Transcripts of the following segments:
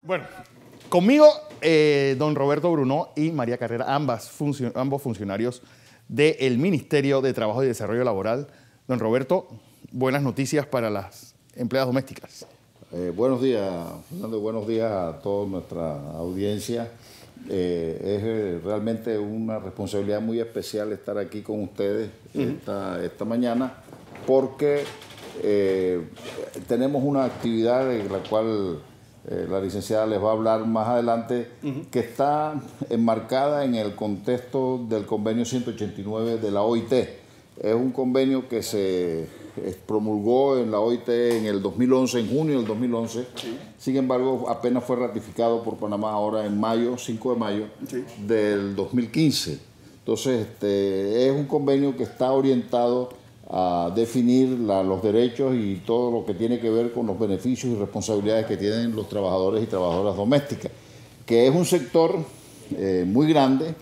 Bueno, conmigo don Roberto Brunó y María Carrera, ambos funcionarios del Ministerio de Trabajo y Desarrollo Laboral. Don Roberto, buenas noticias para las empleadas domésticas. Buenos días, Fernando, buenos días a toda nuestra audiencia. Es realmente una responsabilidad muy especial estar aquí con ustedes esta mañana porque tenemos una actividad de la cual la licenciada les va a hablar más adelante, que está enmarcada en el contexto del convenio 189 de la OIT. Es un convenio que se promulgó en la OIT en el 2011, en junio del 2011. Sí. Sin embargo, apenas fue ratificado por Panamá ahora en mayo, 5 de mayo del 2015. Entonces, es un convenio que está orientado a definir los derechos y todo lo que tiene que ver con los beneficios y responsabilidades que tienen los trabajadores y trabajadoras domésticas, que es un sector muy grande,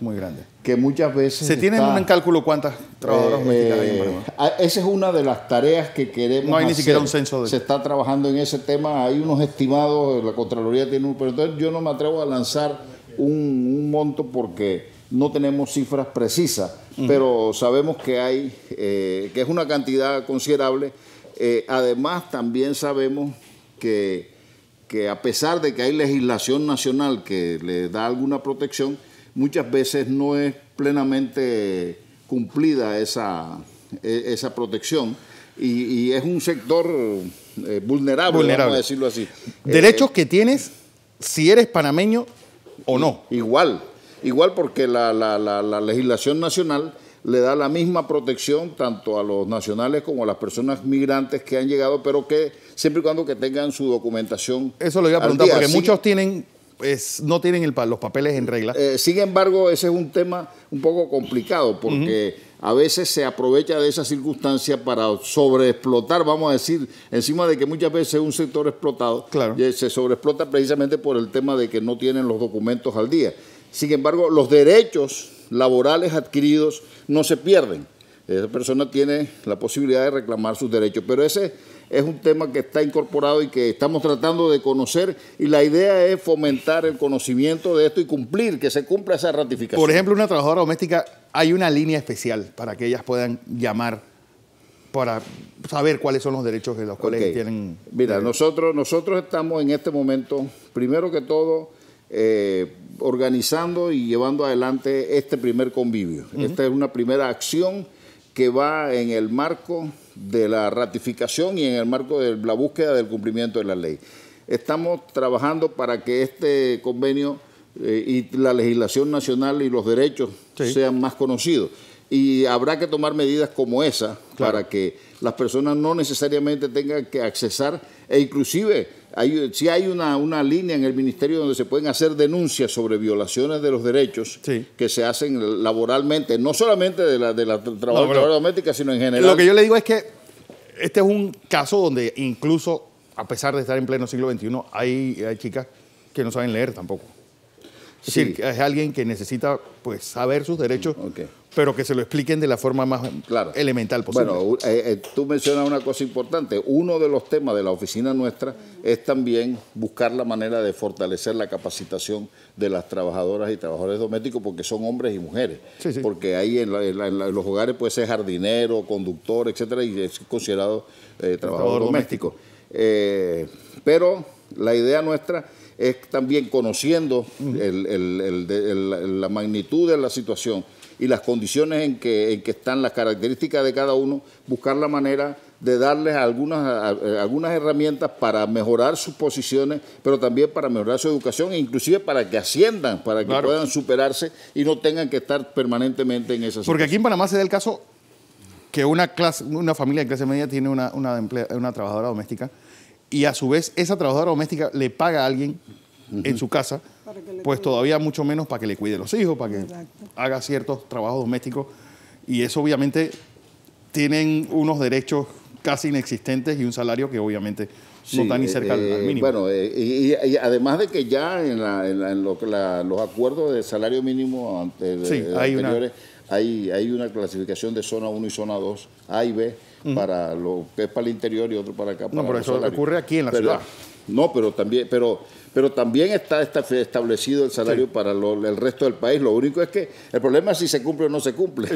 que muchas veces ¿Se tiene en cálculo cuántas trabajadoras domésticas hay en Panamá? Esa es una de las tareas que queremos No hay hacer. Ni siquiera un censo. Se está trabajando en ese tema, hay unos estimados, la Contraloría tiene un... Pero entonces yo no me atrevo a lanzar un monto porque no tenemos cifras precisas, pero sabemos que hay, que es una cantidad considerable. Además, también sabemos que a pesar de que hay legislación nacional que le da alguna protección, muchas veces no es plenamente cumplida esa protección y es un sector vulnerable, vamos a decirlo así. Derechos que tienes si eres panameño o no. Igual porque la legislación nacional le da la misma protección tanto a los nacionales como a las personas migrantes que han llegado, pero que siempre y cuando que tengan su documentación. Eso lo iba a preguntar, porque muchos tienen, no tienen los papeles en regla. Sin embargo, ese es un tema un poco complicado, porque a veces se aprovecha de esa circunstancia para sobreexplotar, vamos a decir, encima de que muchas veces es un sector explotado, claro. Se sobreexplota precisamente por el tema de que no tienen los documentos al día. Sin embargo, los derechos laborales adquiridos no se pierden. Esa persona tiene la posibilidad de reclamar sus derechos, pero ese es un tema que está incorporado y que estamos tratando de conocer, y la idea es fomentar el conocimiento de esto y cumplir, que se cumpla esa ratificación. Por ejemplo, una trabajadora doméstica, hay una línea especial para que ellas puedan llamar para saber cuáles son los derechos de los cuales tienen. Mira, nosotros estamos en este momento, primero que todo, organizando y llevando adelante este primer convivio. Esta es una primera acción que va en el marco de la ratificación y en el marco de la búsqueda del cumplimiento de la ley. Estamos trabajando para que este convenio y la legislación nacional y los derechos sean más conocidos. Y habrá que tomar medidas como esa para que las personas no necesariamente tengan que accesar, e inclusive sí hay una línea en el Ministerio donde se pueden hacer denuncias sobre violaciones de los derechos que se hacen laboralmente, no solamente de la trabajadora doméstica, sino en general. Lo que yo le digo es que este es un caso donde incluso, a pesar de estar en pleno siglo XXI, hay chicas que no saben leer tampoco. Es decir, es alguien que necesita pues saber sus derechos, pero que se lo expliquen de la forma más elemental posible. Bueno, tú mencionas una cosa importante. Uno de los temas de la oficina nuestra es también buscar la manera de fortalecer la capacitación de las trabajadoras y trabajadores domésticos, porque son hombres y mujeres. Porque ahí en los hogares puede ser jardinero, conductor, etcétera, y es considerado trabajador doméstico. Pero la idea nuestra es también, conociendo la magnitud de la situación y las condiciones en que están, las características de cada uno, buscar la manera de darles algunas herramientas para mejorar sus posiciones, pero también para mejorar su educación e inclusive para que asciendan, para que puedan superarse y no tengan que estar permanentemente en esa situación. Porque aquí en Panamá se da el caso que una familia de clase media tiene una trabajadora doméstica, y a su vez esa trabajadora doméstica le paga a alguien en su casa, pues todavía mucho menos para que le cuide los hijos, para que haga ciertos trabajos domésticos, y eso obviamente tienen unos derechos casi inexistentes y un salario que obviamente no está ni cerca al mínimo. Bueno, y además de que ya en los acuerdos de salario mínimo anteriores hay una clasificación de zona 1 y zona 2, A y B, para lo que es para el interior y otro para acá. No, pero eso ocurre aquí en la ciudad. No, pero también está establecido el salario para el resto del país. Lo único es que el problema es si se cumple o no se cumple.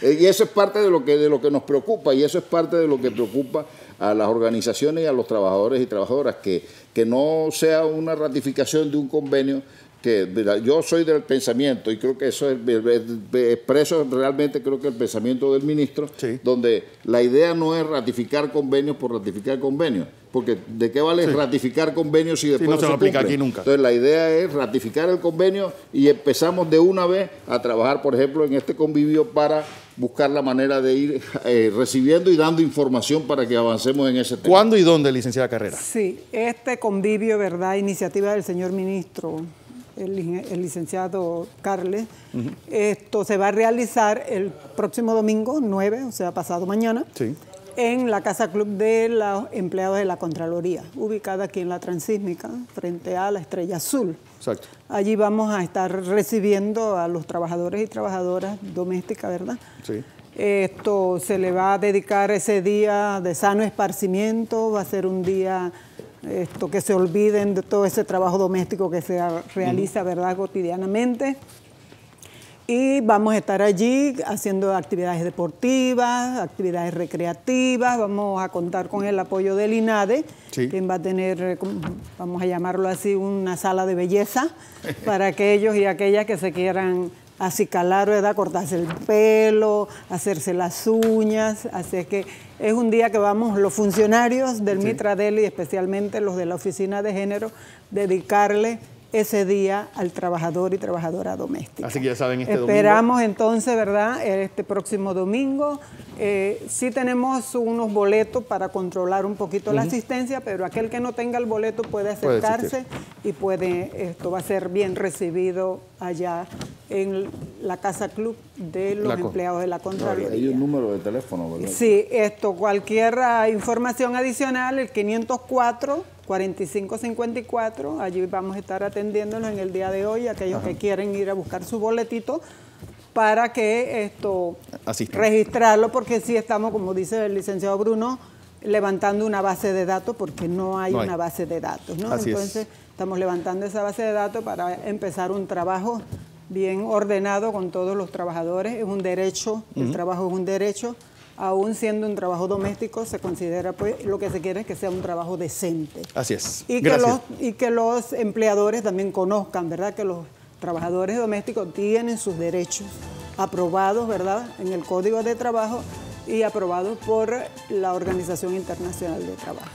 Y eso es parte de lo que nos preocupa, y eso es parte de lo que preocupa a las organizaciones y a los trabajadores y trabajadoras, que no sea una ratificación de un convenio. Yo soy del pensamiento, y creo que eso expreso realmente, creo que el pensamiento del ministro, sí, donde la idea no es ratificar convenios por ratificar convenios, porque ¿de qué vale ratificar convenios si después no se va a aplicar cumple? Aquí nunca. Entonces la idea es ratificar el convenio y empezamos de una vez a trabajar, por ejemplo, en este convivio para buscar la manera de ir recibiendo y dando información para que avancemos en ese tema. ¿Cuándo y dónde, licenciada Carrera? Sí, este convivio, ¿verdad?, iniciativa del señor ministro, el licenciado Carles, esto se va a realizar el próximo domingo 9, o sea, pasado mañana, sí, en la Casa Club de los empleados de la Contraloría, ubicada aquí en la Transísmica, frente a la Estrella Azul. Exacto. Allí vamos a estar recibiendo a los trabajadores y trabajadoras domésticas, ¿verdad? Sí. Esto se le va a dedicar ese día de sano esparcimiento, va a ser un día que se olviden de todo ese trabajo doméstico que se realiza, ¿verdad?, cotidianamente. Y vamos a estar allí haciendo actividades deportivas, actividades recreativas. Vamos a contar con el apoyo del INADE, sí, quien va a tener, vamos a llamarlo así, una sala de belleza para aquellos y aquellas que se quieran acicalar, ¿verdad?, cortarse el pelo, hacerse las uñas. Así que es un día que vamos los funcionarios del Mitradel y especialmente los de la Oficina de Género, dedicarle ese día al trabajador y trabajadora doméstica. Así que ya saben, Esperamos entonces, ¿verdad?, este próximo domingo. Sí tenemos unos boletos para controlar un poquito la asistencia, pero aquel que no tenga el boleto puede acercarse y esto va a ser bien recibido allá en la Casa Club de los empleados de la Contraloría. Hay un número de teléfono, ¿verdad? Sí, cualquier información adicional, el 504-4554, allí vamos a estar atendiéndonos en el día de hoy, aquellos que quieren ir a buscar su boletito para que registrarlo, porque sí estamos, como dice el licenciado Bruno, levantando una base de datos, porque no hay una base de datos, ¿no? Entonces estamos levantando esa base de datos para empezar un trabajo bien ordenado con todos los trabajadores. Es un derecho, el trabajo es un derecho. Aún siendo un trabajo doméstico, se considera, pues, lo que se quiere es que sea un trabajo decente. Así es. Y que los empleadores también conozcan, ¿verdad?, que los trabajadores domésticos tienen sus derechos aprobados, ¿verdad?, en el Código de Trabajo y aprobados por la Organización Internacional de Trabajo.